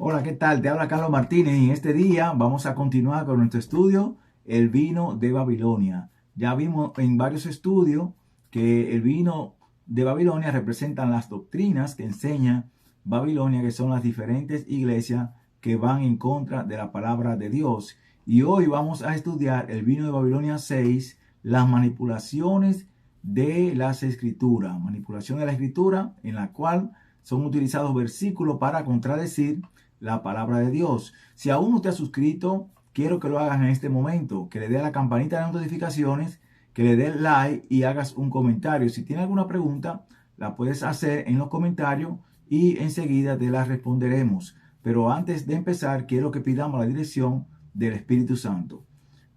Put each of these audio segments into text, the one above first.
Hola, ¿qué tal? Te habla Carlos Martínez y en este día vamos a continuar con nuestro estudio, el vino de Babilonia. Ya vimos en varios estudios que el vino de Babilonia representan las doctrinas que enseña Babilonia, que son las diferentes iglesias que van en contra de la palabra de Dios. Y hoy vamos a estudiar el vino de Babilonia 6, las manipulaciones de las escrituras. Manipulación de la escritura en la cual son utilizados versículos para contradecir la palabra de Dios. Si aún no te has suscrito, quiero que lo hagas en este momento, que le dé a la campanita de notificaciones, que le dé like y hagas un comentario. Si tienes alguna pregunta, la puedes hacer en los comentarios y enseguida te la responderemos. Pero antes de empezar, quiero que pidamos la dirección del Espíritu Santo.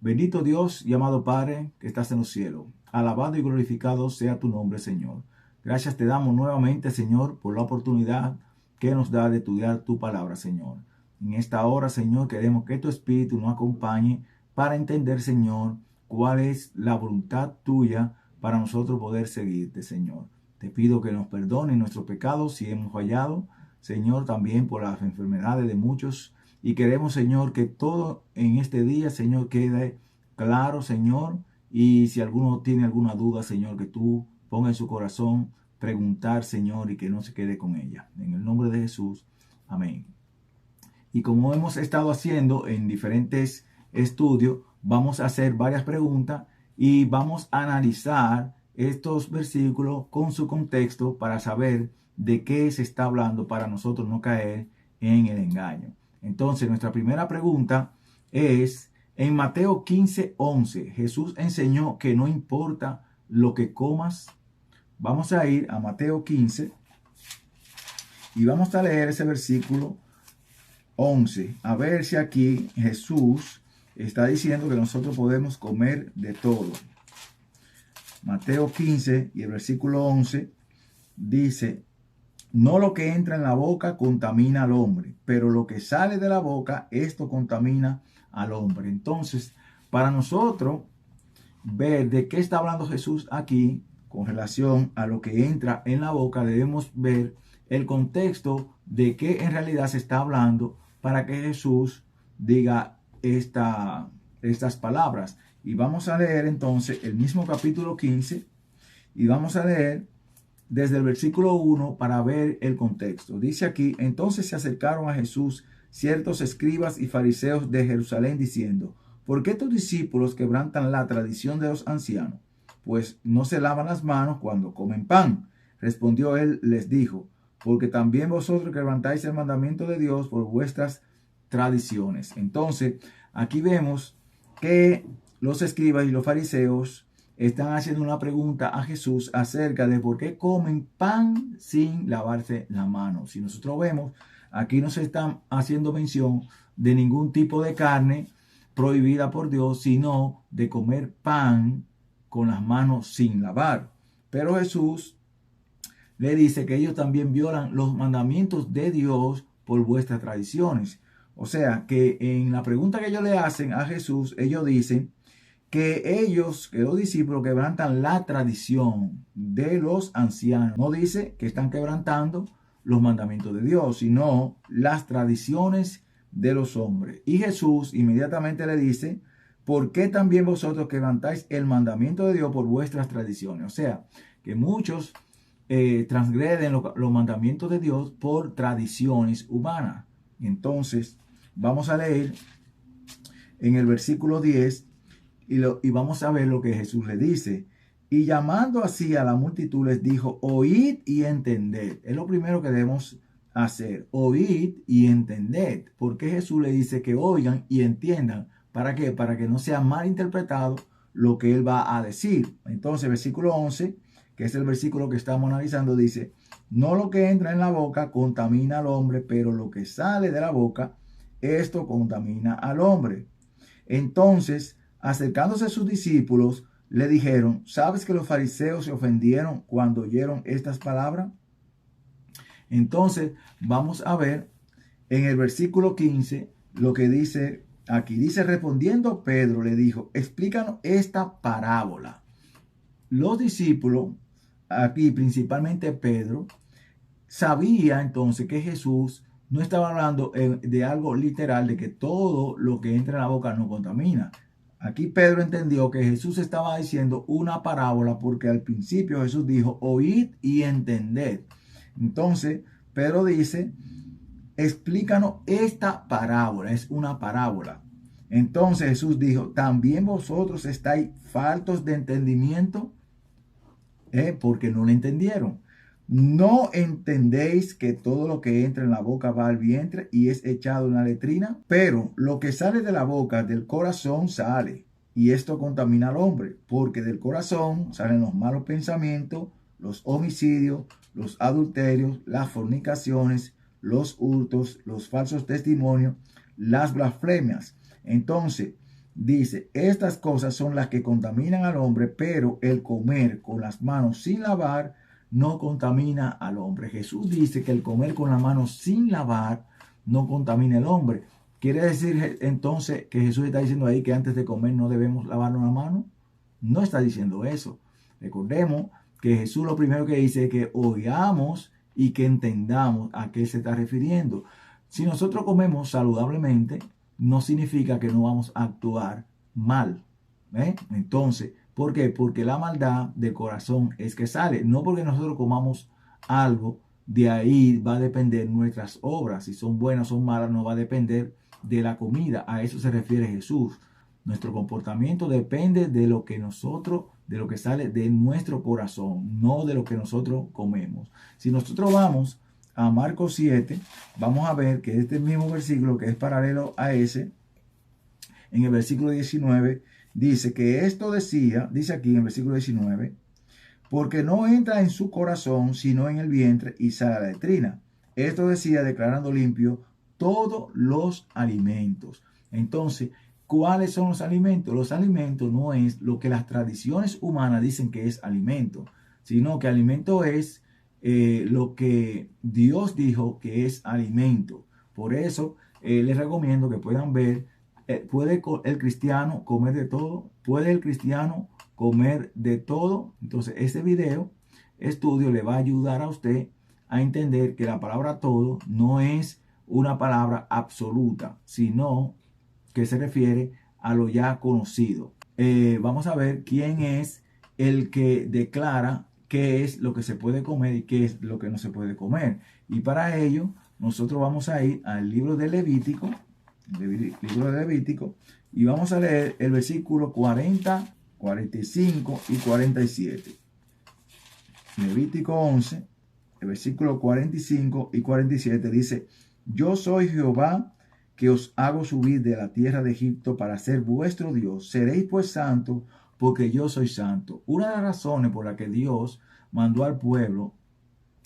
Bendito Dios y amado Padre que estás en los cielos. Alabado y glorificado sea tu nombre, Señor. Gracias te damos nuevamente, Señor, por la oportunidad que nos da de estudiar tu palabra, Señor. En esta hora, Señor, queremos que tu Espíritu nos acompañe para entender, Señor, cuál es la voluntad tuya para nosotros poder seguirte, Señor. Te pido que nos perdone nuestros pecados si hemos fallado, Señor, también por las enfermedades de muchos. Y queremos, Señor, que todo en este día, Señor, quede claro, Señor. Y si alguno tiene alguna duda, Señor, que tú ponga en su corazón preguntar, Señor, y que no se quede con ella. En el nombre de Jesús. Amén. Y como hemos estado haciendo en diferentes estudios, vamos a hacer varias preguntas y vamos a analizar estos versículos con su contexto para saber de qué se está hablando para nosotros no caer en el engaño. Entonces, nuestra primera pregunta es, en Mateo 15:11, Jesús enseñó que no importa lo que comas. Vamos a ir a Mateo 15 y vamos a leer ese versículo 11. A ver si aquí Jesús está diciendo que nosotros podemos comer de todo. Mateo 15 y el versículo 11 dice, no lo que entra en la boca contamina al hombre, pero lo que sale de la boca, esto contamina al hombre. Entonces, para nosotros ver de qué está hablando Jesús aquí, con relación a lo que entra en la boca, debemos ver el contexto de qué en realidad se está hablando para que Jesús diga estas palabras. Y vamos a leer entonces el mismo capítulo 15 y vamos a leer desde el versículo 1 para ver el contexto. Dice aquí, entonces se acercaron a Jesús ciertos escribas y fariseos de Jerusalén diciendo, ¿por qué tus discípulos quebrantan la tradición de los ancianos? Pues no se lavan las manos cuando comen pan. Respondió él, les dijo, porque también vosotros quebrantáis el mandamiento de Dios por vuestras tradiciones. Entonces, aquí vemos que los escribas y los fariseos están haciendo una pregunta a Jesús acerca de por qué comen pan sin lavarse la mano. Si nosotros vemos, aquí no se está haciendo mención de ningún tipo de carne prohibida por Dios, sino de comer pan con las manos sin lavar. Pero Jesús le dice que ellos también violan los mandamientos de Dios por vuestras tradiciones. O sea, que en la pregunta que ellos le hacen a Jesús, ellos dicen que ellos, que los discípulos, quebrantan la tradición de los ancianos. No dice que están quebrantando los mandamientos de Dios, sino las tradiciones de los hombres. Y Jesús inmediatamente le dice, ¿por qué también vosotros quebrantáis el mandamiento de Dios por vuestras tradiciones? O sea, que muchos transgreden los mandamientos de Dios por tradiciones humanas. Entonces, vamos a leer en el versículo 10 y vamos a ver lo que Jesús le dice. Y llamando así a la multitud les dijo, oíd y entended. Es lo primero que debemos hacer, oíd y entended. Porque Jesús le dice que oigan y entiendan. ¿Para qué? Para que no sea mal interpretado lo que él va a decir. Entonces, versículo 11, que es el versículo que estamos analizando, dice, no lo que entra en la boca contamina al hombre, pero lo que sale de la boca, esto contamina al hombre. Entonces, acercándose a sus discípulos, le dijeron, ¿sabes que los fariseos se ofendieron cuando oyeron estas palabras? Entonces, vamos a ver en el versículo 15 lo que dice aquí. Dice, respondiendo Pedro, le dijo, explícanos esta parábola. Los discípulos, aquí principalmente Pedro, sabía entonces que Jesús no estaba hablando de algo literal, de que todo lo que entra en la boca no contamina. Aquí Pedro entendió que Jesús estaba diciendo una parábola porque al principio Jesús dijo, oíd y entended. Entonces, Pedro dice, explícanos esta parábola, es una parábola. Entonces Jesús dijo, ¿también vosotros estáis faltos de entendimiento? Porque no le entendieron. ¿No entendéis que todo lo que entra en la boca va al vientre y es echado en la letrina? Pero lo que sale de la boca, del corazón sale, y esto contamina al hombre, porque del corazón salen los malos pensamientos, los homicidios, los adulterios, las fornicaciones, los hurtos, los falsos testimonios, las blasfemias. Entonces, dice, estas cosas son las que contaminan al hombre, pero el comer con las manos sin lavar no contamina al hombre. Jesús dice que el comer con las manos sin lavar no contamina al hombre. ¿Quiere decir entonces que Jesús está diciendo ahí que antes de comer no debemos lavarnos la mano? No está diciendo eso. Recordemos que Jesús lo primero que dice es que oigamos y que entendamos a qué se está refiriendo. Si nosotros comemos saludablemente, no significa que no vamos a actuar mal. Entonces, ¿por qué? Porque la maldad del corazón es que sale. No porque nosotros comamos algo, de ahí va a depender nuestras obras. Si son buenas o son malas, no va a depender de la comida. A eso se refiere Jesús. Nuestro comportamiento depende de lo que nosotros, de lo que sale de nuestro corazón, no de lo que nosotros comemos. Si nosotros vamos a Marcos 7, vamos a ver que este mismo versículo, que es paralelo a ese, en el versículo 19, dice que esto decía, dice aquí en el versículo 19, porque no entra en su corazón, sino en el vientre y sale a la letrina. Esto decía declarando limpio todos los alimentos. Entonces, ¿cuáles son los alimentos? Los alimentos no es lo que las tradiciones humanas dicen que es alimento, sino que alimento es lo que Dios dijo que es alimento. Por eso les recomiendo que puedan ver, ¿puede el cristiano comer de todo? ¿Puede el cristiano comer de todo? Entonces este estudio le va a ayudar a usted a entender que la palabra todo no es una palabra absoluta, sino que se refiere a lo ya conocido. Vamos a ver quién es el que declara qué es lo que se puede comer y qué es lo que no se puede comer. Y para ello, nosotros vamos a ir al libro de Levítico, y vamos a leer el versículo 40, 45 y 47. Levítico 11, el versículo 45 y 47 dice, yo soy Jehová que os hago subir de la tierra de Egipto para ser vuestro Dios. Seréis pues santos, porque yo soy santo. Una de las razones por las que Dios mandó al pueblo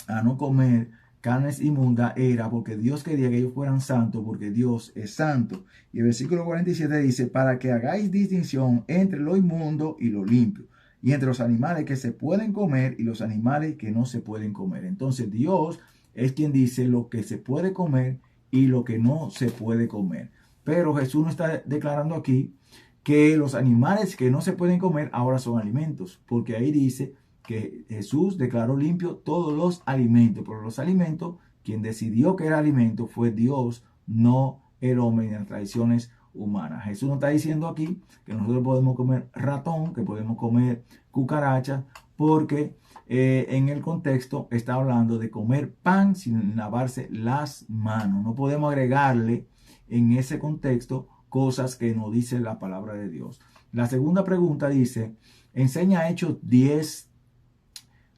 a no comer carnes inmundas era porque Dios quería que ellos fueran santos, porque Dios es santo. Y el versículo 47 dice, para que hagáis distinción entre lo inmundo y lo limpio, y entre los animales que se pueden comer y los animales que no se pueden comer. Entonces Dios es quien dice lo que se puede comer y lo que no se puede comer. Pero Jesús no está declarando aquí que los animales que no se pueden comer ahora son alimentos, porque ahí dice que Jesús declaró limpio todos los alimentos, pero los alimentos, quien decidió que era alimento fue Dios, no el hombre, ni las tradiciones humanas. Jesús no está diciendo aquí que nosotros podemos comer ratón, que podemos comer cucaracha, porque en el contexto está hablando de comer pan sin lavarse las manos. No podemos agregarle en ese contexto cosas que no dice la palabra de Dios. La segunda pregunta dice, enseña Hechos 10,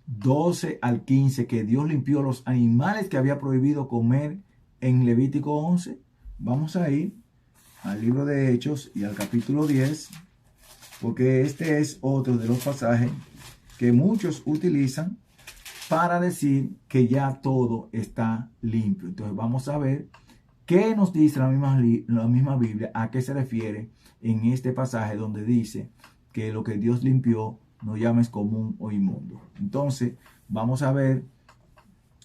12 al 15, que Dios limpió los animales que había prohibido comer en Levítico 11. Vamos a ir al libro de Hechos y al capítulo 10, porque este es otro de los pasajes que muchos utilizan para decir que ya todo está limpio. Entonces vamos a ver qué nos dice la misma Biblia, a qué se refiere en este pasaje donde dice que lo que Dios limpió no llames común o inmundo. Entonces vamos a ver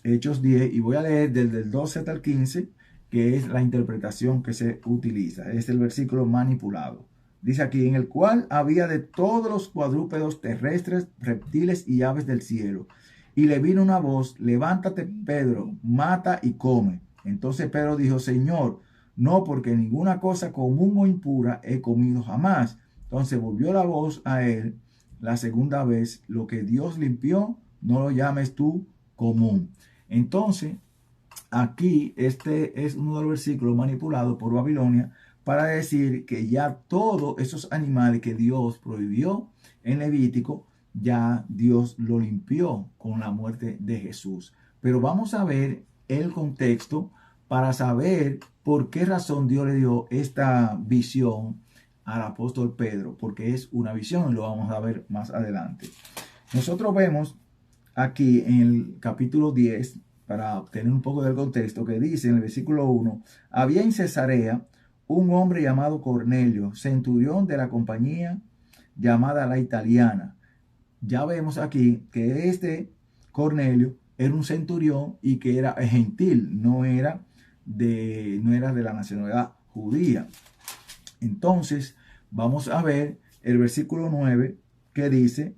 Hechos 10 y voy a leer desde el 12 hasta el 15, que es la interpretación que se utiliza. Es el versículo manipulado. Dice aquí, en el cual había de todos los cuadrúpedos terrestres, reptiles y aves del cielo. Y le vino una voz, levántate Pedro, mata y come. Entonces Pedro dijo, Señor, no, porque ninguna cosa común o impura he comido jamás. Entonces volvió la voz a él la segunda vez, lo que Dios limpió, no lo llames tú común. Entonces, aquí este es uno de los versículos manipulados por Babilonia para decir que ya todos esos animales que Dios prohibió en Levítico, ya Dios lo limpió con la muerte de Jesús. Pero vamos a ver el contexto para saber por qué razón Dios le dio esta visión al apóstol Pedro, porque es una visión y lo vamos a ver más adelante. Nosotros vemos aquí en el capítulo 10, para obtener un poco del contexto, que dice en el versículo 1, había en Cesarea un hombre llamado Cornelio, centurión de la compañía llamada la Italiana. Ya vemos aquí que este Cornelio era un centurión y que era gentil, no era de la nacionalidad judía. Entonces, vamos a ver el versículo 9 que dice,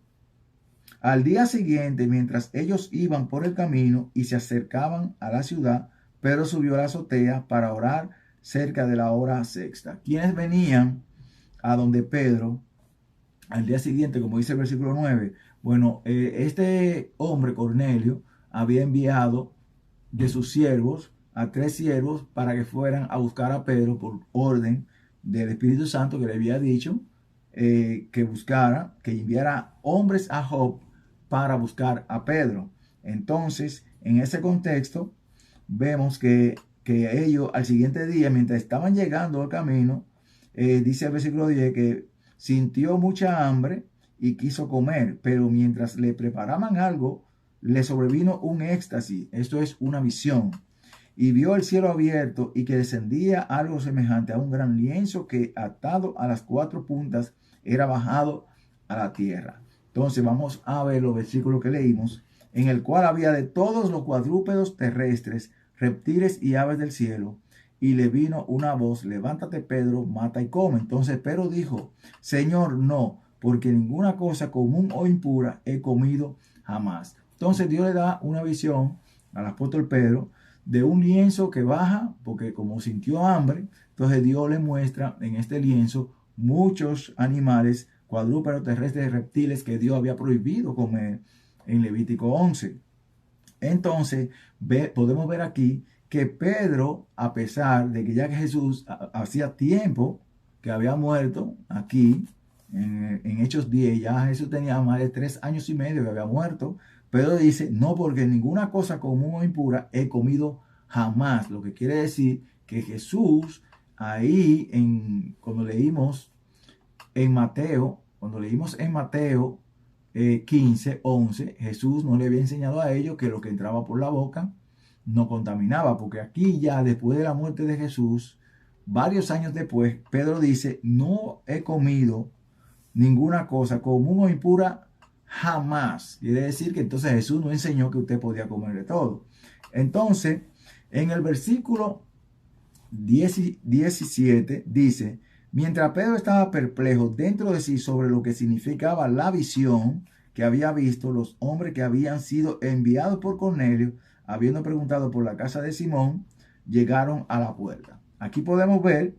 al día siguiente, mientras ellos iban por el camino y se acercaban a la ciudad, Pedro subió a la azotea para orar cerca de la hora sexta. Quienes venían a donde Pedro al día siguiente, como dice el versículo 9, bueno, este hombre Cornelio había enviado de sus siervos a 3 siervos para que fueran a buscar a Pedro por orden del Espíritu Santo que le había dicho que buscara, que enviara hombres a Job para buscar a Pedro. Entonces, en ese contexto, vemos que ellos al siguiente día, mientras estaban llegando al camino, dice el versículo 10 que sintió mucha hambre y quiso comer, pero mientras le preparaban algo, le sobrevino un éxtasis. Esto es una visión. Y vio el cielo abierto y que descendía algo semejante a un gran lienzo que atado a las 4 puntas era bajado a la tierra. Entonces vamos a ver los versículos que leímos, en el cual había de todos los cuadrúpedos terrestres, reptiles y aves del cielo. Y le vino una voz, levántate Pedro, mata y come. Entonces Pedro dijo, Señor, no, porque ninguna cosa común o impura he comido jamás. Entonces Dios le da una visión al apóstol Pedro de un lienzo que baja, porque como sintió hambre, entonces Dios le muestra en este lienzo muchos animales, cuadrúpedos terrestres, reptiles que Dios había prohibido comer en Levítico 11. Entonces podemos ver aquí que Pedro, a pesar de que ya que Jesús hacía tiempo que había muerto aquí, en Hechos 10, ya Jesús tenía más de 3 años y medio que había muerto, Pedro dice, no, porque ninguna cosa común o impura he comido jamás. Lo que quiere decir que Jesús, ahí cuando leímos en Mateo 15, 11, Jesús no le había enseñado a ellos que lo que entraba por la boca no contaminaba, porque aquí ya después de la muerte de Jesús, varios años después, Pedro dice, no he comido ninguna cosa común o impura jamás. Quiere decir que entonces Jesús no enseñó que usted podía comer de todo. Entonces, en el versículo 17 dice, mientras Pedro estaba perplejo dentro de sí sobre lo que significaba la visión que había visto, los hombres que habían sido enviados por Cornelio, habiendo preguntado por la casa de Simón, llegaron a la puerta. Aquí podemos ver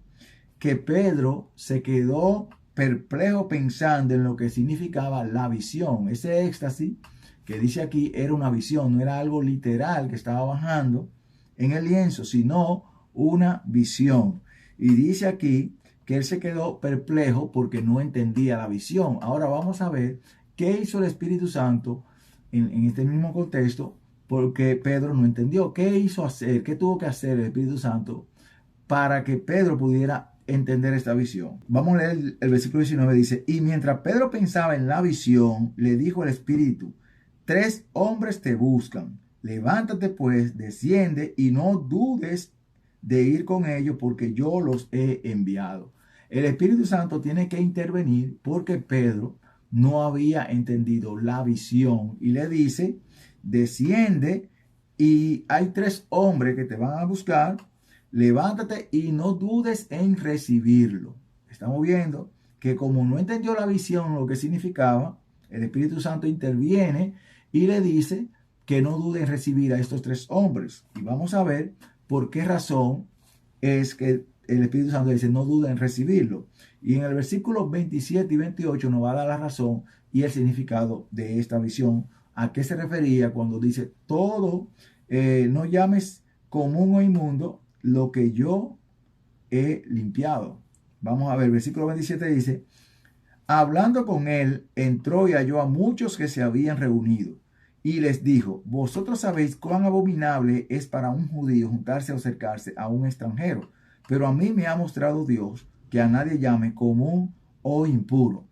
que Pedro se quedó perplejo pensando en lo que significaba la visión. Ese éxtasis que dice aquí era una visión, no era algo literal que estaba bajando en el lienzo, sino una visión. Y dice aquí que él se quedó perplejo porque no entendía la visión. Ahora vamos a ver qué hizo el Espíritu Santo en este mismo contexto, porque Pedro no entendió. ¿Qué hizo hacer? ¿Qué tuvo que hacer el Espíritu Santo para que Pedro pudiera entender esta visión? Vamos a leer el versículo 19, dice, y mientras Pedro pensaba en la visión, le dijo el Espíritu, 3 hombres te buscan. Levántate pues, desciende y no dudes de ir con ellos porque yo los he enviado. El Espíritu Santo tiene que intervenir porque Pedro no había entendido la visión y le dice, desciende y hay 3 hombres que te van a buscar, levántate y no dudes en recibirlo. Estamos viendo que como no entendió la visión, lo que significaba, el Espíritu Santo interviene y le dice que no dude en recibir a estos 3 hombres. Y vamos a ver por qué razón es que el Espíritu Santo dice, no duda en recibirlo. Y en el versículo 27 y 28 nos va a dar la razón y el significado de esta visión. ¿A qué se refería cuando dice todo, no llames común o inmundo lo que yo he limpiado? Vamos a ver, versículo 27 dice, hablando con él, entró y halló a muchos que se habían reunido. Y les dijo, vosotros sabéis cuán abominable es para un judío juntarse o acercarse a un extranjero, pero a mí me ha mostrado Dios que a nadie llame común o impuro.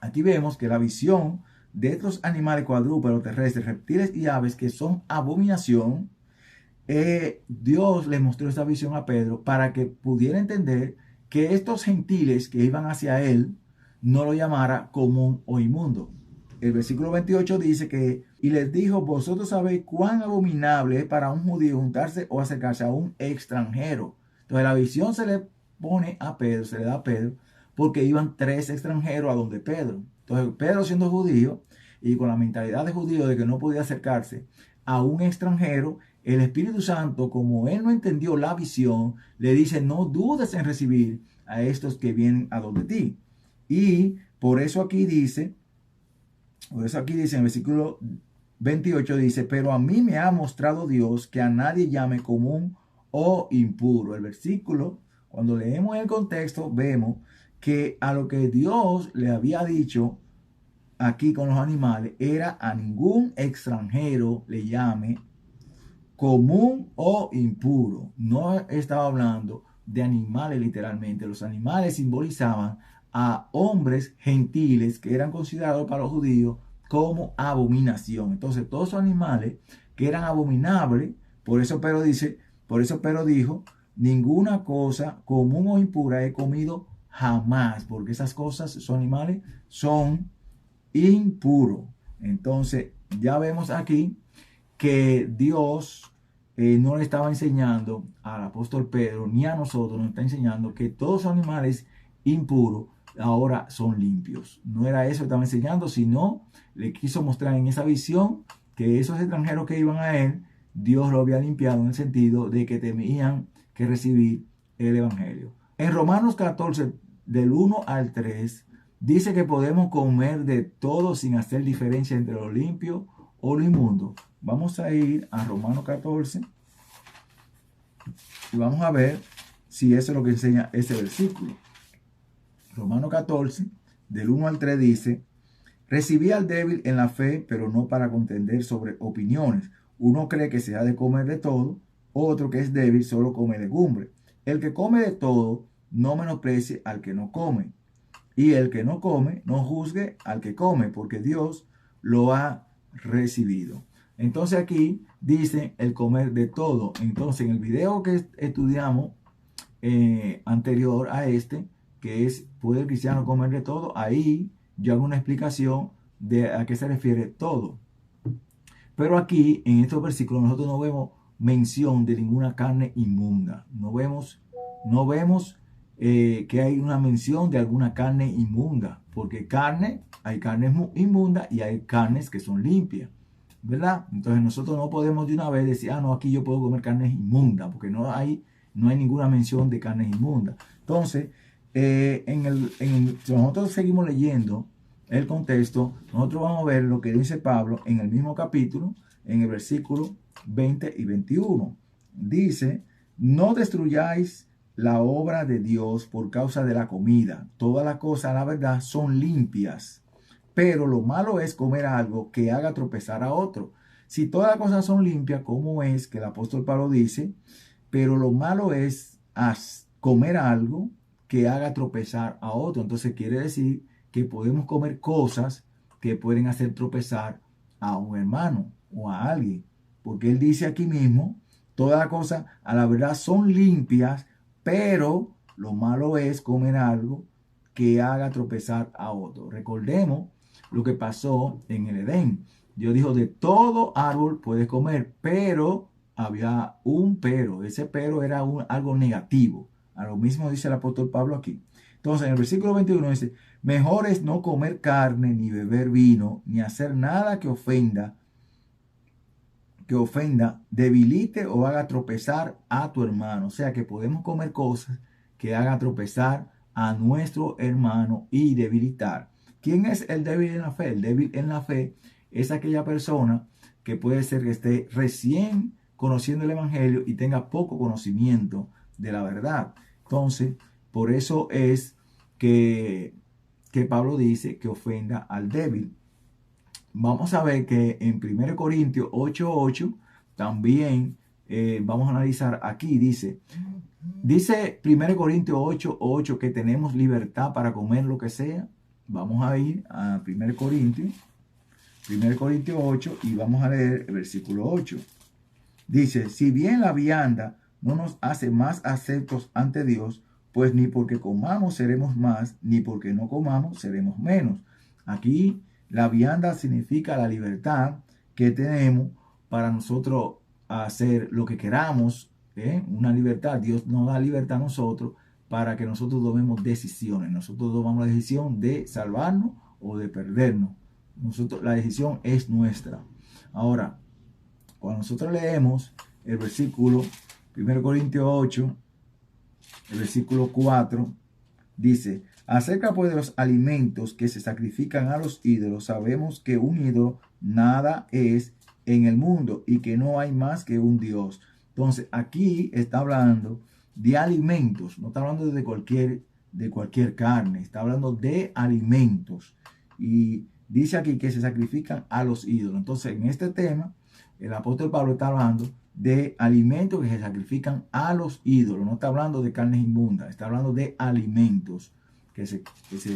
Aquí vemos que la visión de estos animales cuadrúpedos, terrestres, reptiles y aves que son abominación, Dios le mostró esta visión a Pedro para que pudiera entender que estos gentiles que iban hacia él no lo llamara común o inmundo. El versículo 28 dice que, y les dijo, vosotros sabéis cuán abominable es para un judío juntarse o acercarse a un extranjero. Entonces la visión se le pone a Pedro, se le da a Pedro, porque iban 3 extranjeros a donde Pedro. Entonces Pedro, siendo judío y con la mentalidad de judío de que no podía acercarse a un extranjero, el Espíritu Santo, como él no entendió la visión, le dice, no dudes en recibir a estos que vienen a donde ti. Y por eso aquí dice en el versículo 28 dice, pero a mí me ha mostrado Dios que a nadie llame común o impuro. El versículo, cuando leemos el contexto, vemos que a lo que Dios le había dicho aquí con los animales era a ningún extranjero le llame común o impuro. No estaba hablando de animales literalmente. Los animales simbolizaban a hombres gentiles que eran considerados para los judíos como abominación. Entonces todos esos animales que eran abominables, por eso Pedro dijo, ninguna cosa común o impura he comido jamás, porque esas cosas, esos animales son impuros. Entonces ya vemos aquí que Dios no le estaba enseñando al apóstol Pedro ni a nosotros, nos está enseñando que todos los animales impuros ahora son limpios. No era eso que estaba enseñando, sino le quiso mostrar en esa visión que esos extranjeros que iban a él, Dios lo había limpiado en el sentido de que tenían que recibir el evangelio. En Romanos 14, del 1 al 3, dice que podemos comer de todo sin hacer diferencia entre lo limpio o lo inmundo. Vamos a ir a Romanos 14 y vamos a ver si eso es lo que enseña ese versículo. Romanos 14, del 1 al 3 dice, recibí al débil en la fe, pero no para contender sobre opiniones. Uno cree que se ha de comer de todo, otro que es débil solo come legumbre. El que come de todo, no menosprecie al que no come. Y el que no come, no juzgue al que come, porque Dios lo ha recibido. Entonces aquí dice el comer de todo. Entonces en el video que estudiamos anterior a este, que es ¿puede el cristiano comer de todo? Ahí yo hago una explicación de a qué se refiere todo. Pero aquí en estos versículos nosotros no vemos mención de ninguna carne inmunda. No vemos que hay una mención de alguna carne inmunda, porque hay carnes inmundas y hay carnes que son limpias, ¿verdad? Entonces nosotros no podemos de una vez decir, no, aquí yo puedo comer carnes inmundas, porque no hay ninguna mención de carnes inmundas. Entonces, si nosotros seguimos leyendo el contexto, nosotros vamos a ver lo que dice Pablo en el mismo capítulo, en el versículo 20 y 21. Dice, no destruyáis la obra de Dios por causa de la comida. Todas las cosas, la verdad, son limpias. Pero lo malo es comer algo que haga tropezar a otro. Si todas las cosas son limpias, ¿cómo es que el apóstol Pablo dice? Pero lo malo es comer algo que haga tropezar a otro. Entonces quiere decir que podemos comer cosas que pueden hacer tropezar a un hermano o a alguien. Porque él dice aquí mismo, todas las cosas a la verdad son limpias, pero lo malo es comer algo que haga tropezar a otro. Recordemos lo que pasó en el Edén. Dios dijo, de todo árbol puedes comer, pero había un pero. Ese pero era algo negativo. A lo mismo dice el apóstol Pablo aquí. Entonces, en el versículo 21 dice, mejor es no comer carne, ni beber vino, ni hacer nada que ofenda, que ofenda, debilite o haga tropezar a tu hermano. O sea que podemos comer cosas que hagan tropezar a nuestro hermano y debilitar. ¿Quién es el débil en la fe? El débil en la fe es aquella persona que puede ser que esté recién conociendo el evangelio y tenga poco conocimiento de la verdad. Entonces, por eso es que Pablo dice que ofenda al débil. Vamos a ver que en 1 Corintios 8:8 también vamos a analizar aquí, dice 1 Corintios 8:8 que tenemos libertad para comer lo que sea. Vamos a ir a 1 Corintios 8 y vamos a leer el versículo 8. Dice, si bien la vianda no nos hace más aceptos ante Dios, pues ni porque comamos seremos más, ni porque no comamos seremos menos. Aquí la vianda significa la libertad que tenemos para nosotros hacer lo que queramos, una libertad. Dios nos da libertad a nosotros para que nosotros tomemos decisiones. Nosotros tomamos la decisión de salvarnos o de perdernos. La decisión es nuestra. Ahora, cuando nosotros leemos el versículo 1 Corintios 8, el versículo 4, dice, acerca pues de los alimentos que se sacrifican a los ídolos, sabemos que un ídolo nada es en el mundo y que no hay más que un Dios. Entonces, aquí está hablando de alimentos, no está hablando de cualquier carne, está hablando de alimentos. Y dice aquí que se sacrifican a los ídolos. Entonces, en este tema, el apóstol Pablo está hablando de alimentos que se sacrifican a los ídolos. No está hablando de carnes inmundas, está hablando de alimentos que se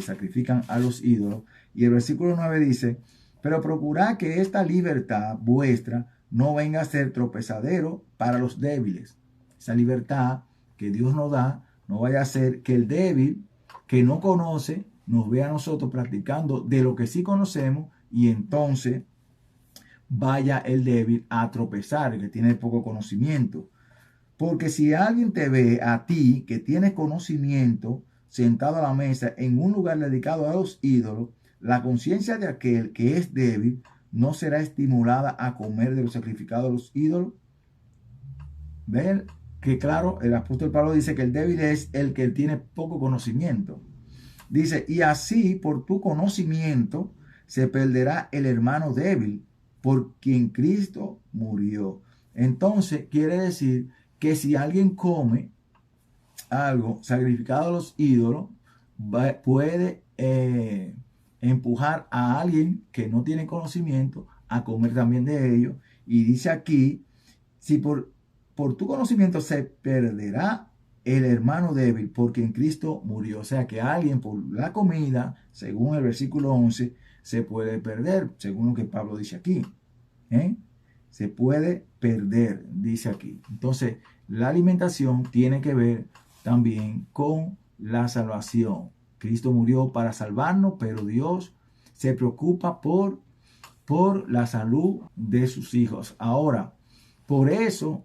sacrifican a los ídolos. Y el versículo 9 dice, pero procurad que esta libertad vuestra no venga a ser tropezadero para los débiles. Esa libertad que Dios nos da no vaya a ser que el débil que no conoce nos vea a nosotros practicando de lo que sí conocemos y entonces vaya el débil a tropezar, el que tiene poco conocimiento. Porque si alguien te ve a ti que tienes conocimiento sentado a la mesa en un lugar dedicado a los ídolos, la conciencia de aquel que es débil no será estimulada a comer de los sacrificados a los ídolos. Ven que claro, el apóstol Pablo dice que el débil es el que tiene poco conocimiento. Dice, y así por tu conocimiento se perderá el hermano débil por quien Cristo murió. Entonces quiere decir que si alguien come algo sacrificado a los ídolos, puede empujar a alguien que no tiene conocimiento a comer también de ello. Y dice aquí, si por tu conocimiento se perderá el hermano débil por quien Cristo murió. O sea que alguien por la comida, según el versículo 11, se puede perder, según lo que Pablo dice aquí. Se puede perder, dice aquí. Entonces, la alimentación tiene que ver también con la salvación. Cristo murió para salvarnos, pero Dios se preocupa por la salud de sus hijos. Ahora, por eso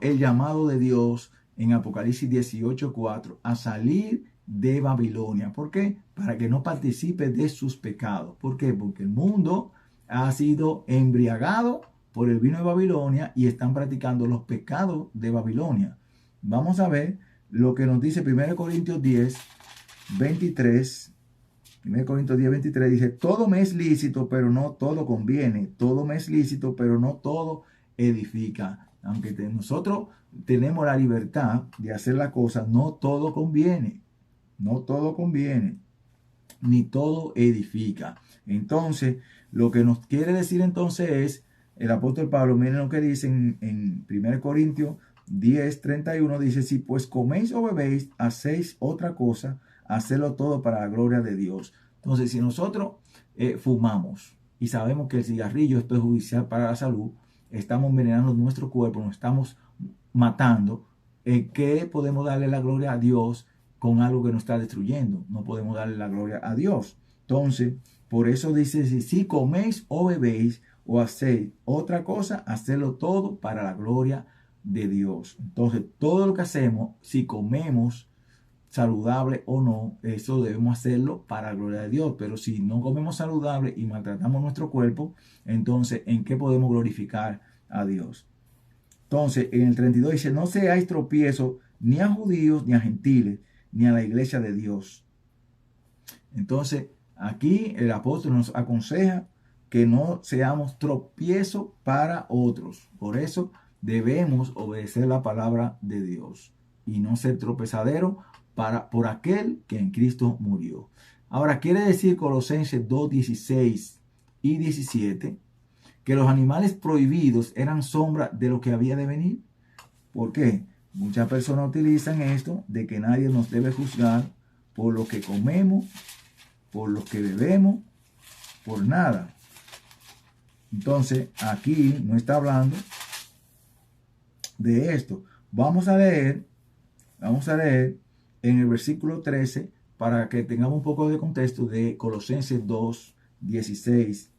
el llamado de Dios en Apocalipsis 18:4 a salir de Babilonia. ¿Por qué? Para que no participe de sus pecados. ¿Por qué? Porque el mundo ha sido embriagado por el vino de Babilonia y están practicando los pecados de Babilonia. Vamos a ver lo que nos dice 1 Corintios 10:23. 1 Corintios 10:23 dice, todo me es lícito, pero no todo conviene. Todo me es lícito, pero no todo edifica. Aunque nosotros tenemos la libertad de hacer las cosas, no todo conviene. No todo conviene. Ni todo edifica. Entonces, lo que nos quiere decir entonces es, el apóstol Pablo, miren lo que dice en 1 Corintios 10:31, dice, si pues coméis o bebéis, hacéis otra cosa, hacedlo todo para la gloria de Dios. Entonces, si nosotros fumamos y sabemos que el cigarrillo es perjudicial para la salud, estamos envenenando nuestro cuerpo, nos estamos matando, ¿qué podemos darle la gloria a Dios con algo que nos está destruyendo? No podemos darle la gloria a Dios. Entonces, por eso dice, si coméis o bebéis o hacéis otra cosa, hacedlo todo para la gloria de Dios. Entonces, todo lo que hacemos, si comemos saludable o no, eso debemos hacerlo para la gloria de Dios. Pero si no comemos saludable y maltratamos nuestro cuerpo, entonces, ¿en qué podemos glorificar a Dios? Entonces, en el 32 dice, no seáis tropiezo ni a judíos ni a gentiles, ni a la iglesia de Dios. Entonces, aquí el apóstol nos aconseja que no seamos tropiezo para otros. Por eso debemos obedecer la palabra de Dios y no ser tropezadero por aquel que en Cristo murió. Ahora, quiere decir Colosenses 2, 16 y 17 que los animales prohibidos eran sombra de lo que había de venir. ¿Por qué? Muchas personas utilizan esto de que nadie nos debe juzgar por lo que comemos, por lo que bebemos, por nada. Entonces, aquí no está hablando de esto. Vamos a leer en el versículo 13 para que tengamos un poco de contexto de Colosenses 2, 16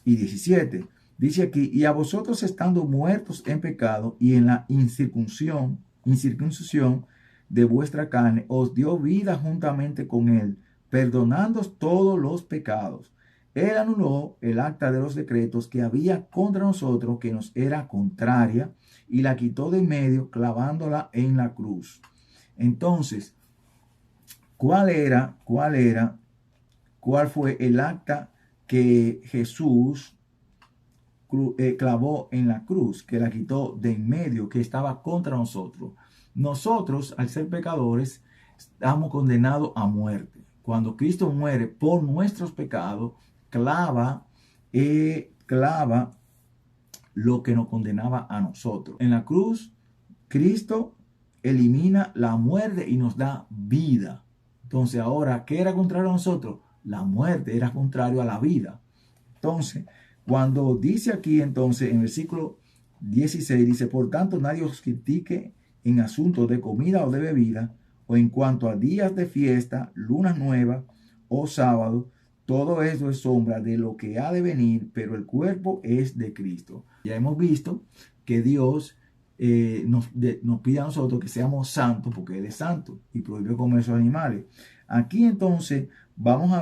y 17. Dice aquí, y a vosotros estando muertos en pecado y en la incircuncisión de vuestra carne, os dio vida juntamente con él, perdonándoos todos los pecados. Él anuló el acta de los decretos que había contra nosotros, que nos era contraria, y la quitó de en medio, clavándola en la cruz. Entonces, ¿cuál fue el acta que Jesús clavó en la cruz, que la quitó de en medio, que estaba contra nosotros? Nosotros, al ser pecadores, estamos condenados a muerte. Cuando Cristo muere por nuestros pecados, clava lo que nos condenaba a nosotros. En la cruz, Cristo elimina la muerte y nos da vida. Entonces, ahora, ¿qué era contrario a nosotros? La muerte era contrario a la vida. Entonces, cuando dice aquí, entonces, en el versículo 16, dice, por tanto, nadie os critique en asuntos de comida o de bebida, o en cuanto a días de fiesta, lunas nuevas o sábados. Todo eso es sombra de lo que ha de venir, pero el cuerpo es de Cristo. Ya hemos visto que Dios nos pide a nosotros que seamos santos, porque Él es santo y prohibió comer esos animales. Aquí entonces vamos a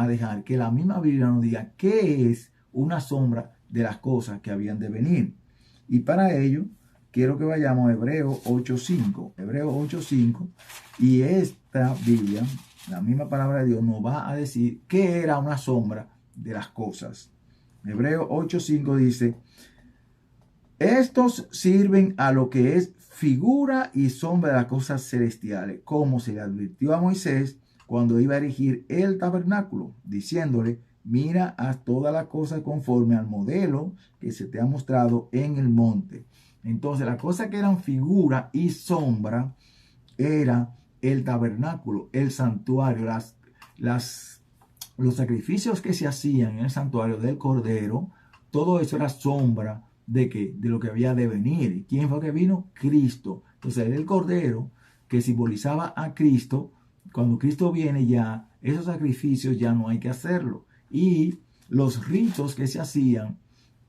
dejar que la misma Biblia nos diga qué es una sombra de las cosas que habían de venir. Y para ello, quiero que vayamos a Hebreos 8.5. Hebreos 8.5. Y esta Biblia, la misma palabra de Dios, nos va a decir qué era una sombra de las cosas. Hebreos 8.5 dice, estos sirven a lo que es figura y sombra de las cosas celestiales, como se le advirtió a Moisés cuando iba a erigir el tabernáculo, diciéndole, mira, haz todas las cosas conforme al modelo que se te ha mostrado en el monte. Entonces, las cosas que eran figura y sombra era el tabernáculo, el santuario, los sacrificios que se hacían en el santuario del Cordero. Todo eso era sombra de lo que había de venir. ¿Y quién fue que vino? Cristo. Entonces, el Cordero que simbolizaba a Cristo. Cuando Cristo viene, ya esos sacrificios ya no hay que hacerlo. Y los ritos que se hacían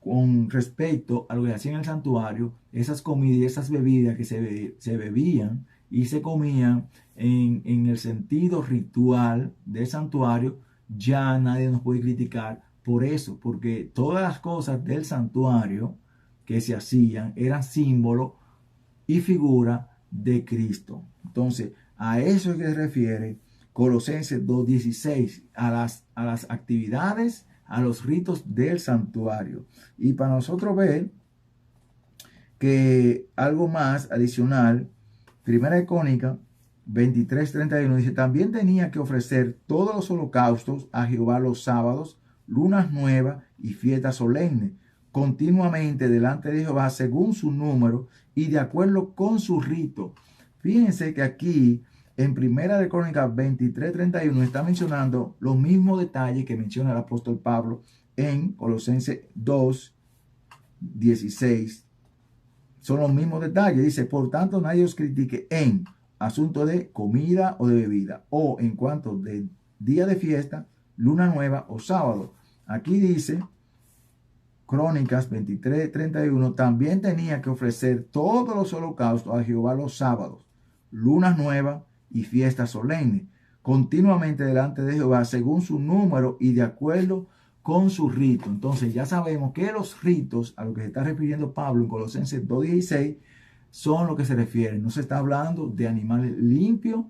con respecto a lo que hacían en el santuario, esas comidas y esas bebidas que se bebían y se comían en el sentido ritual del santuario, ya nadie nos puede criticar por eso, porque todas las cosas del santuario que se hacían eran símbolo y figura de Cristo. Entonces, a eso es que se refiere Colosenses 2.16, a las actividades, a los ritos del santuario. Y para nosotros ver que algo más adicional, Primera de Crónicas 23:31 dice, también tenía que ofrecer todos los holocaustos a Jehová los sábados, lunas nuevas y fiestas solemnes, continuamente delante de Jehová según su número y de acuerdo con su rito. Fíjense que aquí en Primera de Crónicas 23:31 está mencionando los mismos detalles que menciona el apóstol Pablo en Colosenses 2:16. Son los mismos detalles. Dice, por tanto, nadie os critique en asunto de comida o de bebida, o en cuanto de día de fiesta, luna nueva o sábado. Aquí dice, Crónicas 23:31, también tenía que ofrecer todos los holocaustos a Jehová los sábados, lunas nuevas y fiestas solemnes, continuamente delante de Jehová, según su número y de acuerdo con su rito. Entonces ya sabemos que los ritos a los que se está refiriendo Pablo en Colosenses 2:16 son lo que se refiere. No se está hablando de animales limpios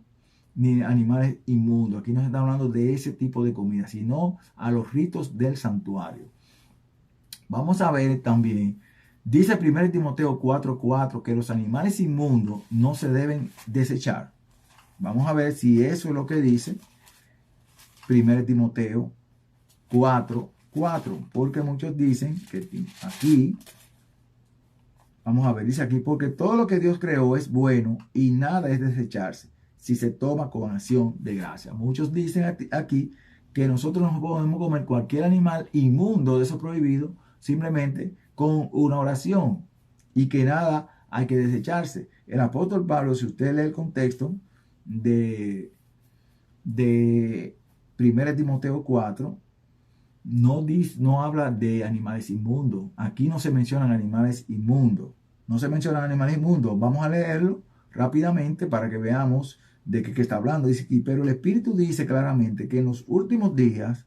ni animales inmundos. Aquí no se está hablando de ese tipo de comida, sino a los ritos del santuario. Vamos a ver también, dice 1 Timoteo 4:4 que los animales inmundos no se deben desechar. Vamos a ver si eso es lo que dice 1 Timoteo 4:4, porque muchos dicen que aquí, vamos a ver, dice aquí, porque todo lo que Dios creó es bueno y nada es desecharse si se toma con acción de gracia. Muchos dicen aquí que nosotros no podemos comer cualquier animal inmundo de eso prohibido simplemente con una oración y que nada hay que desecharse. El apóstol Pablo, si usted lee el contexto de 1 Timoteo 4, no habla de animales inmundos. Aquí no se mencionan animales inmundos. No se mencionan animales inmundos. Vamos a leerlo rápidamente para que veamos de qué está hablando. Dice aquí, pero el Espíritu dice claramente que en los últimos días,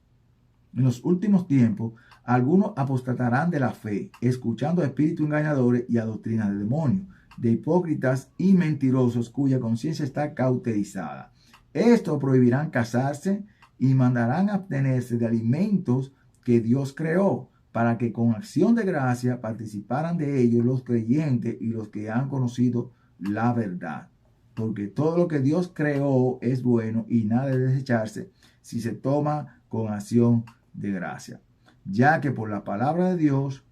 en los últimos tiempos, algunos apostatarán de la fe, escuchando a espíritus engañadores y a doctrinas de demonios, de hipócritas y mentirosos cuya conciencia está cauterizada. Esto prohibirán casarse y mandarán abstenerse de alimentos que Dios creó, para que con acción de gracia participaran de ellos los creyentes y los que han conocido la verdad. Porque todo lo que Dios creó es bueno y nada de desecharse si se toma con acción de gracia, ya que por la palabra de Dios,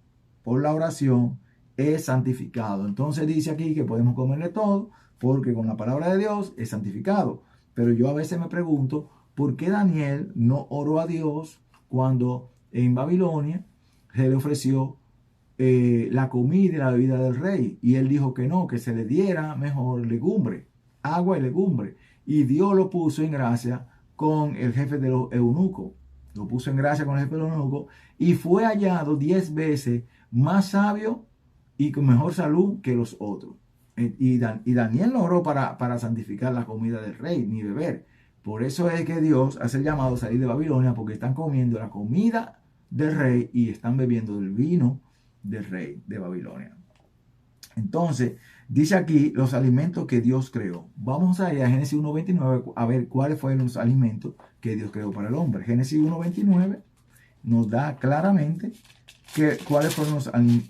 por la oración, es santificado. Entonces dice aquí que podemos comerle todo, porque con la palabra de Dios es santificado. Pero yo a veces me pregunto, ¿por qué Daniel no oró a Dios cuando en Babilonia se le ofreció la comida y la bebida del rey? Y él dijo que no, que se le diera mejor legumbre, agua y legumbre. Y Dios lo puso en gracia con el jefe de los eunucos. Lo puso en gracia con el jefe de los eunucos y fue hallado 10 veces más sabio y con mejor salud que los otros. Y Daniel no oró para santificar la comida del rey, ni beber. Por eso es que Dios hace el llamado a salir de Babilonia, porque están comiendo la comida del rey y están bebiendo el vino del rey de Babilonia. Entonces, dice aquí los alimentos que Dios creó. Vamos a ir a Génesis 1:29 a ver cuáles fueron los alimentos que Dios creó para el hombre. Génesis 1:29 nos da claramente cuáles fueron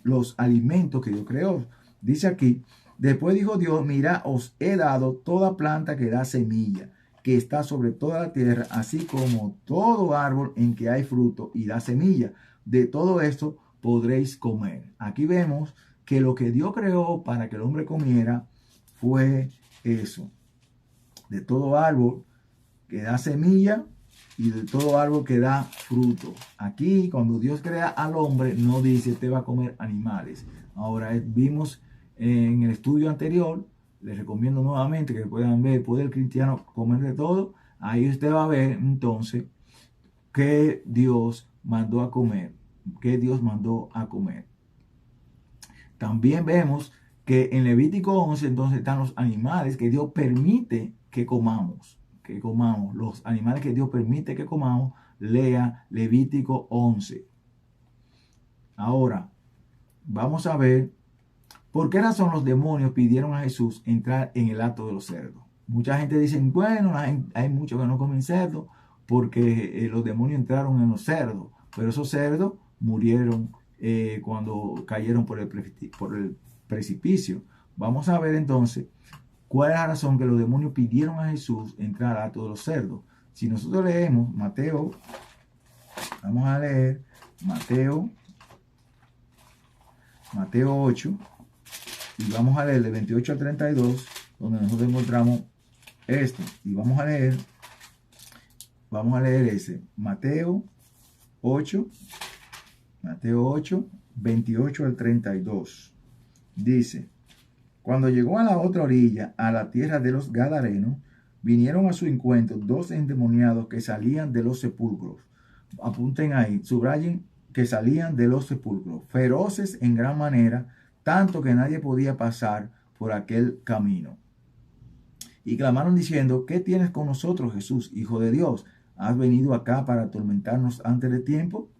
los alimentos que Dios creó. Dice aquí, después dijo Dios, mira, os he dado toda planta que da semilla, que está sobre toda la tierra, así como todo árbol en que hay fruto y da semilla. De todo esto podréis comer. Aquí vemos que lo que Dios creó para que el hombre comiera fue eso. De todo árbol que da semilla y de todo árbol que da fruto. Aquí, cuando Dios crea al hombre, no dice te va a comer animales. Ahora, vimos en el estudio anterior, les recomiendo nuevamente que puedan ver, ¿puede el cristiano comer de todo? Ahí usted va a ver entonces que Dios mandó a comer, que Dios mandó a comer. También vemos que en Levítico 11 entonces están los animales que Dios permite que comamos. Los animales que Dios permite que comamos. Lea Levítico 11. Ahora, vamos a ver por qué razón los demonios pidieron a Jesús entrar en el hato de los cerdos. Mucha gente dice, bueno, hay muchos que no comen cerdo porque los demonios entraron en los cerdos, pero esos cerdos murieron cuando cayeron por el precipicio. Vamos a ver entonces cuál es la razón que los demonios pidieron a Jesús entrar al hato de los cerdos. Si nosotros leemos Mateo, vamos a leer Mateo 8, y vamos a leer de 28 al 32, donde nosotros encontramos esto. Y vamos a leer ese, Mateo 8, 28 al 32. Dice, cuando llegó a la otra orilla, a la tierra de los Gadarenos, vinieron a su encuentro 2 endemoniados que salían de los sepulcros. Apunten ahí, subrayen que salían de los sepulcros, feroces en gran manera, tanto que nadie podía pasar por aquel camino. y clamaron diciendo: ¿qué tienes con nosotros, Jesús, Hijo de Dios? ¿Has venido acá para atormentarnos antes de tiempo?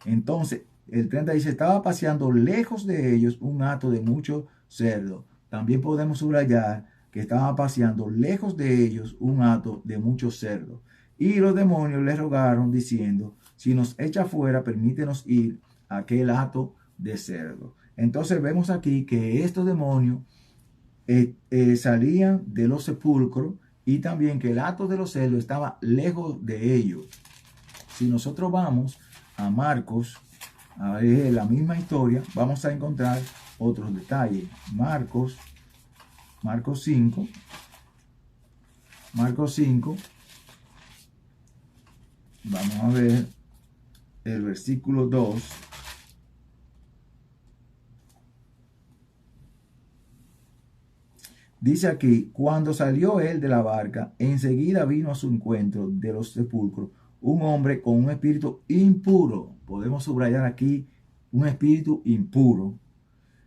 Entonces, el 30 dice: estaba paseando lejos de ellos un hato de muchos cerdos. También podemos subrayar que estaba paseando lejos de ellos un hato de muchos cerdos. Y los demonios le rogaron diciendo: si nos echa fuera, permítenos ir a aquel hato de cerdo. Entonces vemos aquí que estos demonios salían de los sepulcros, y también que el hato de los cerdos estaba lejos de ellos. Si nosotros vamos a Marcos, a ver la misma historia, vamos a encontrar otros detalles. Marcos 5, vamos a ver el versículo 2. Dice aquí: cuando salió él de la barca, enseguida vino a su encuentro de los sepulcros un hombre con un espíritu impuro. Podemos subrayar aquí un espíritu impuro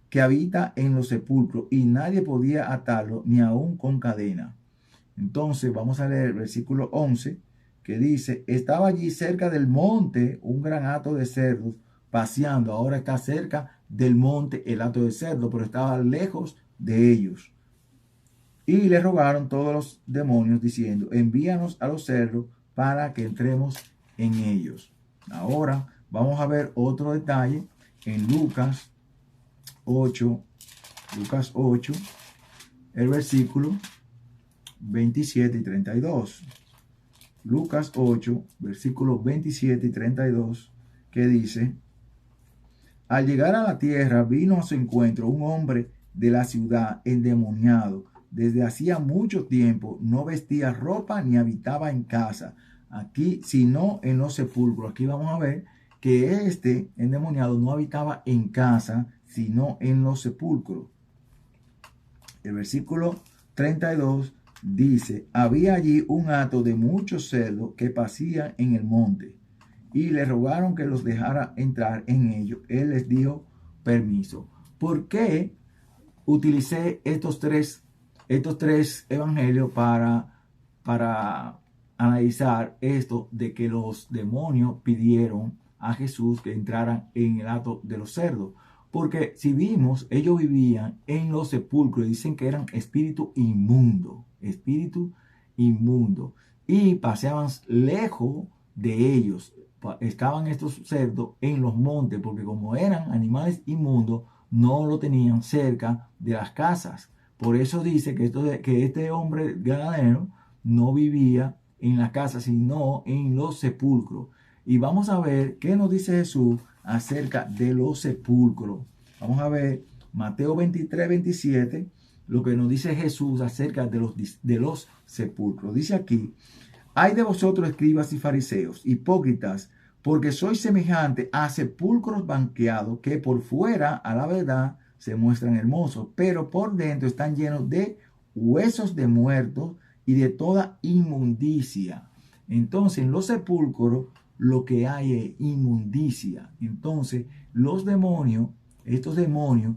que habita en los sepulcros, y nadie podía atarlo ni aun con cadena. Entonces vamos a leer el versículo 11, que dice: estaba allí cerca del monte un gran hato de cerdos paseando. Ahora está cerca del monte el hato de cerdos, pero estaba lejos de ellos. Y le rogaron todos los demonios diciendo: envíanos a los cerdos para que entremos en ellos. Ahora vamos a ver otro detalle en Lucas 8, el versículo 27 y 32. Lucas 8, versículos 27 y 32, que dice: al llegar a la tierra, vino a su encuentro un hombre de la ciudad endemoniado. Desde hacía mucho tiempo no vestía ropa ni habitaba en casa, aquí sino en los sepulcros. Aquí vamos a ver que este endemoniado no habitaba en casa, sino en los sepulcros. El versículo 32 dice: había allí un hato de muchos cerdos que pasían en el monte, y le rogaron que los dejara entrar en ellos. Él les dio permiso. ¿Por qué utilicé estos tres evangelios para analizar esto de que los demonios pidieron a Jesús que entraran en el hato de los cerdos? Porque si vimos, ellos vivían en los sepulcros, dicen que eran espíritu inmundo, y paseaban lejos de ellos. Estaban estos cerdos en los montes, porque como eran animales inmundos, no lo tenían cerca de las casas. Por eso dice que este hombre ganadero no vivía en la casa, sino en los sepulcros. Y vamos a ver qué nos dice Jesús acerca de los sepulcros. Vamos a ver Mateo 23, 27, lo que nos dice Jesús acerca de los sepulcros. Dice aquí: ay de vosotros, escribas y fariseos, hipócritas, porque sois semejante a sepulcros blanqueados, que por fuera, a la verdad, se muestran hermosos, pero por dentro están llenos de huesos de muertos y de toda inmundicia. Entonces, en los sepulcros lo que hay es inmundicia. Entonces, estos demonios,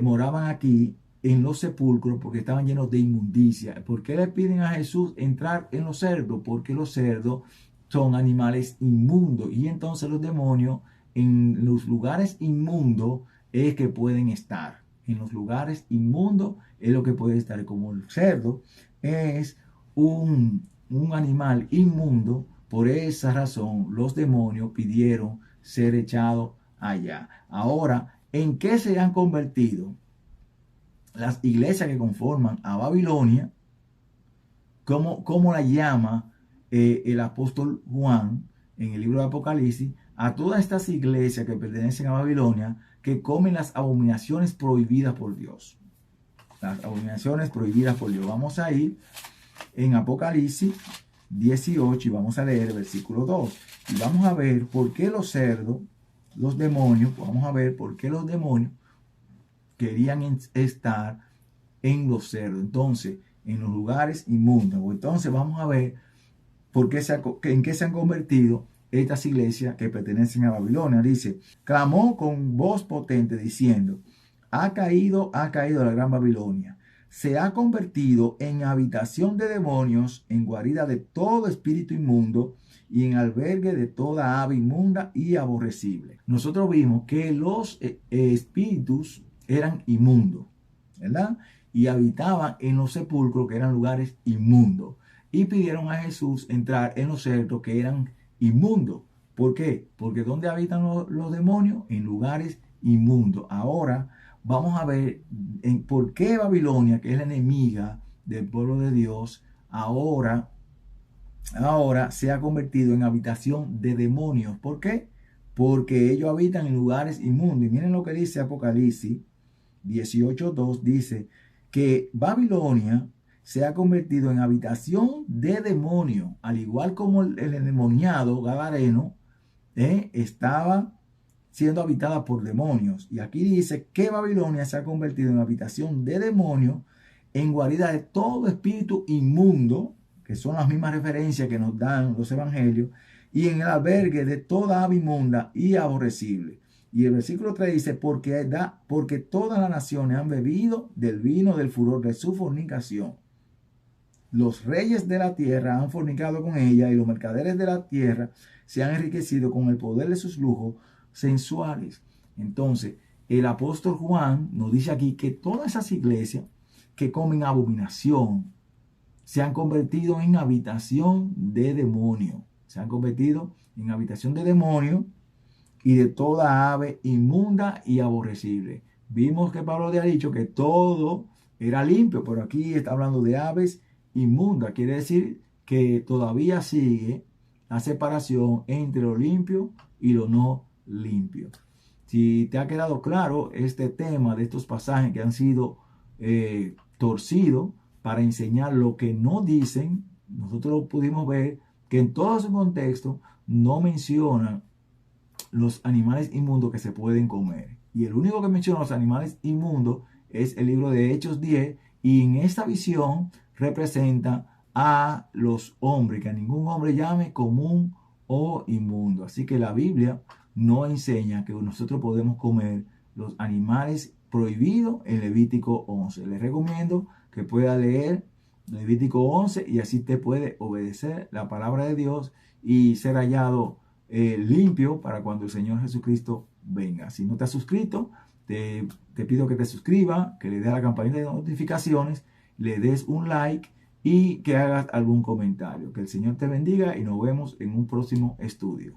moraban aquí en los sepulcros porque estaban llenos de inmundicia. ¿Por qué le piden a Jesús entrar en los cerdos? Porque los cerdos son animales inmundos, y entonces los demonios en los lugares inmundos es que pueden estar. En los lugares inmundos es lo que puede estar. Como el cerdo es un animal inmundo, por esa razón los demonios pidieron ser echados allá. Ahora, ¿en qué se han convertido las iglesias que conforman a Babilonia? ¿Cómo la llama el apóstol Juan en el libro de Apocalipsis? A todas estas iglesias que pertenecen a Babilonia, que comen las abominaciones prohibidas por Dios. Las abominaciones prohibidas por Dios. Vamos a ir en Apocalipsis 18 y vamos a leer el versículo 2. Y vamos a ver por qué los cerdos, los demonios, vamos a ver por qué los demonios querían estar en los cerdos. Entonces, en los lugares inmundos. Entonces vamos a ver en qué se han convertido estas iglesias que pertenecen a Babilonia. Dice: clamó con voz potente diciendo: ha caído la gran Babilonia, se ha convertido en habitación de demonios, en guarida de todo espíritu inmundo y en albergue de toda ave inmunda y aborrecible. Nosotros vimos que los espíritus eran inmundos, ¿verdad? Y habitaban en los sepulcros, que eran lugares inmundos. Y pidieron a Jesús entrar en los cerdos, que eran inmundos. ¿Por qué? Porque ¿dónde habitan los demonios? En lugares inmundos. Ahora vamos a ver por qué Babilonia, que es la enemiga del pueblo de Dios, ahora se ha convertido en habitación de demonios. ¿Por qué? Porque ellos habitan en lugares inmundos. Y miren lo que dice Apocalipsis 18:2, dice que Babilonia se ha convertido en habitación de demonios, al igual como el endemoniado gadareno estaba siendo habitada por demonios. Y aquí dice que Babilonia se ha convertido en habitación de demonios, en guarida de todo espíritu inmundo, que son las mismas referencias que nos dan los evangelios, y en el albergue de toda ave inmunda y aborrecible. Y el versículo 3 dice, porque todas las naciones han bebido del vino del furor de su fornicación. Los reyes de la tierra han fornicado con ella, y los mercaderes de la tierra se han enriquecido con el poder de sus lujos sensuales. Entonces, el apóstol Juan nos dice aquí que todas esas iglesias que comen abominación se han convertido en habitación de demonio. Se han convertido en habitación de demonio y de toda ave inmunda y aborrecible. Vimos que Pablo le ha dicho que todo era limpio, pero aquí está hablando de aves inmundas. Quiere decir que todavía sigue la separación entre lo limpio y lo no limpio. Si te ha quedado claro este tema de estos pasajes que han sido torcidos para enseñar lo que no dicen, nosotros pudimos ver que en todo su contexto no mencionan los animales inmundos que se pueden comer. Y el único que menciona los animales inmundos es el libro de Hechos 10, y en esta visión representa a los hombres, que a ningún hombre llame común o inmundo. Así que la Biblia no enseña que nosotros podemos comer los animales prohibidos en Levítico 11. Les recomiendo que pueda leer Levítico 11 y así te puede obedecer la palabra de Dios y ser hallado limpio para cuando el Señor Jesucristo venga. Si no te has suscrito, te pido que te suscribas, que le des a la campanita de notificaciones, le des un like y que hagas algún comentario. Que el Señor te bendiga y nos vemos en un próximo estudio.